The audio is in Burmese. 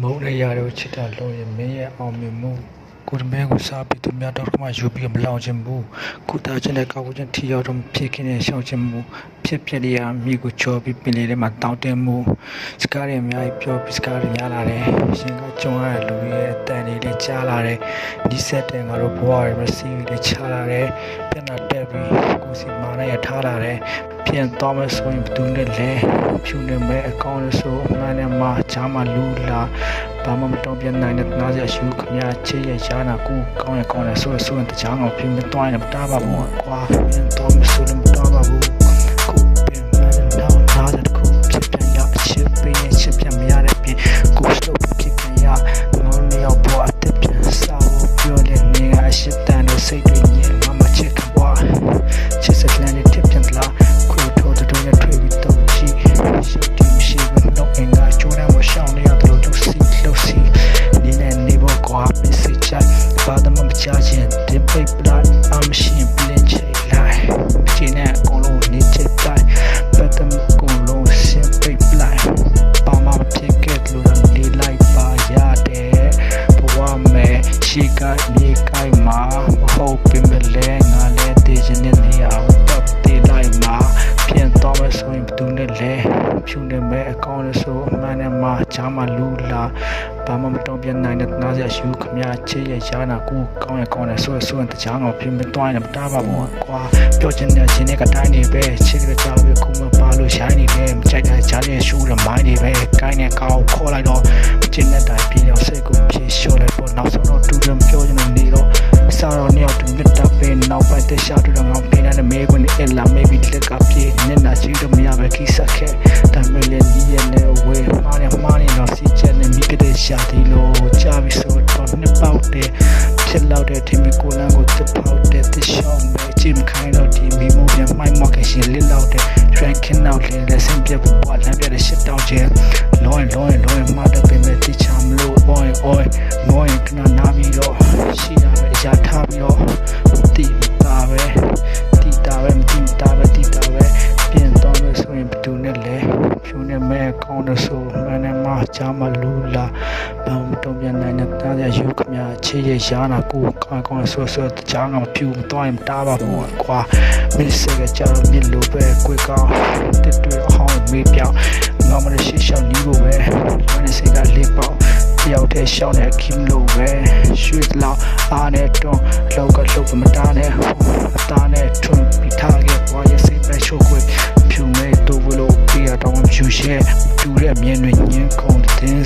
မုံနဲ့ရတဲ့ချစ်တာလို့ရမင်းရဲ့အောင်မြင်မှုကိုရမင်းကိုစားပြီးသူများတော့မှယူပြီးမလောင်ချင်ဘူးကုသခြင်းနဲ့ကောက်ခြင်းထီရောက်တော့ဖြစ်ခင်းနဲ့ရှောင်ခြင်းမှုဖြစ်ပြရမိကိုချောပြီးပင်လေးထဲမှာတောင်းတင်မှုစကားတွေအများကြီးပြောပြီးစကားတွေရလာတယ်ရှင်ကကြုံရတဲ့လူရဲ့အတန်တွေလည်းကြားလာတယ်ဒီဆက်တဲ့ငါတို့ဘဝရဲ့ receive တွေချလာတယ်ပြန်လာတက်ပြီးကိုစီမာနဲ့ရထားလာတယ်ပြန်တော့မဆိုရင်ဘသူနဲ့လဲဖြူနေမဲ့အကောင့်လို့ဆိုအမှန်နဲ့မှဂျာမလူလာဘာမှမတော့ပြန်နိုင်တဲ့နားရရှုခမချေရရနာကိုကောင်းရဆိုရင်တချောင်းအောင်ပြင်မတွိုင်းနေတာပါဘူးကွာပြန်တော့မဆိုရင်မတော့ပါဘူးကိုပြန်မတော့နားရခုဖြစ်ပြန်ရချစ်ပင်ချစ်ပြန်မရတဲ့ပြင်ကိုစတော့ဖြစ်ပြန်ရငေါနေရောက်ပေါ်အသက်ပြန်စားဖို့ပြောတဲ့နေကအရှိတန်တို့စိတ်တွေညင်မချစ်ကွာချစ်စတဲ့နဲ့ထပြန်လာကိုထိုးတဲ့နဲ့ထွေးပြီးတော့ကြည့်ရှုပ်တင်ရှိတော့အင်္ဂါချိုးရမရှောင်းနေရတယ်လို့သူစီလို့စီနေနဲ့နေဖို့ကွာ message ဘာသာမချခြင်းတင်ပိတ်ပလာအမရှိပလင်ချေလိုက်ကျင်းတဲ့အကုန်လုံးနေချက်တိုင်းပတ်သက်အကုန်လုံးရှင်းပိတ်ပလိုက်ဘာမှမဖြစ်ခဲ့လို့နေလိုက်ပါရတယ်ဘဝမဲ့ရှိကနေကိုင်းမှာမဟုတ်ပင်မလဲငါလည်းတည်ခြင်းနဲ့နေအောင်တပ်တည်လိုက်မှာပြန်တော့မဆိုရင်ဘသူနဲ့လဲဖြူနေမဲ့အကောင့်လို့ဆိုအမှန်နဲ့မှဂျာမလူလာဘာမှမတော့ပြန်နိုင်တဲ့နားရရှုခမချေရရနာကိုကောင်းရဆိုရင်တချောင်းအောင်ပြင်မတွိုင်းနေတာပါဘူးကွာပြောချင်တဲ့ခြင်းတွေကတိုင်းနေပဲချစ်ကြကြောက်ပြီးခုမပါလို့ရှိုင်းနေတယ်မကြိုက်တဲ့ကြားရဲ့ရှူရမိုင်းနေပဲကိုင်းနဲ့ကောင်းခေါ်လိုက်တော့ကျင်းတဲ့တိုင်းပြင်အောင်စိတ်ကိုပြေလျှော့လိုက်ပေါ့နောက်ဆုံးတော့တူတယ်ပြောချင်တဲ့နေတော့စားတော့နှစ်ယောက်တူမြတ်တာပဲနောက်ပိုင်းတခြားတူတော့ငေါပြနေတဲ့မေကွန်းနဲ့အလာ maybe လက်ကပြေနေနာချီတော့မရပဲကိစ္စခဲ့ဒါမဲ့လည်းဒီရဲ့နဲ့ဝေးမှားနေတော့စီချက်နဲ့မိကတဲ့ရှာတီလို့ကြားပြီးဆိုတော့နှစ်ပေါက်တဲ့ဖြစ်လောက်တဲ့ထင်ပြီးကိုလန်းကိုတစ်ပေါက်တဲ့တစ်ရှောင်းမဲ့ချင်ခိုင်းတော့ဒီမိမိုးပြန်မိုင်းမော့ကရှင်လစ်လောက်တဲ့ drinking out လေစင်ပြပပွားလမ်းပြတဲ့ shit down ကျလောင်းမတ်တဲ့မဲ့တိချမ်းလို့ oi မောရင်ကနာပြီးတော့ရှိရပဲရထားပြီးတော့တီတာပဲမတီတာပဲပြင်တော့မယ်ဆိုရင်ဘသူနဲ့လဲဖြူနေမဲ့ကောင်းတဲ့ဆိုမနဲ့မချာမလူလာဘာမှတော့ပြန်နိုင်တဲ့တားရယူခမချေရရနာကိုကောင်းဆိုတချောင်းအောင်ဖြူမတော့ရင်တားပါဘူးကွာမင်းစကကြတော့မြစ်လိုပဲကိုကောင်းတစ်တွေအဟောင်းမေးပြောင်းငါမလို့ရှိရှောင်းနီးဖို့ပဲမင်းစကလေးပေါတယောက်တည်းရှောင်းတဲ့ခင်လို့ပဲရွှေလောက်အားနဲ့တွန်းလောက်ကလုတ်မတားနဲ့အသားနဲ့ထွန်းပြီးထားခဲ့ဘွားရဲ့စိတ်ပဲချိုးခွေဖြူမဲ့တူလို့ပြရတော့ဖြူရှဲပြူတဲ့မြင်တွေညင်းကုန်တဲ့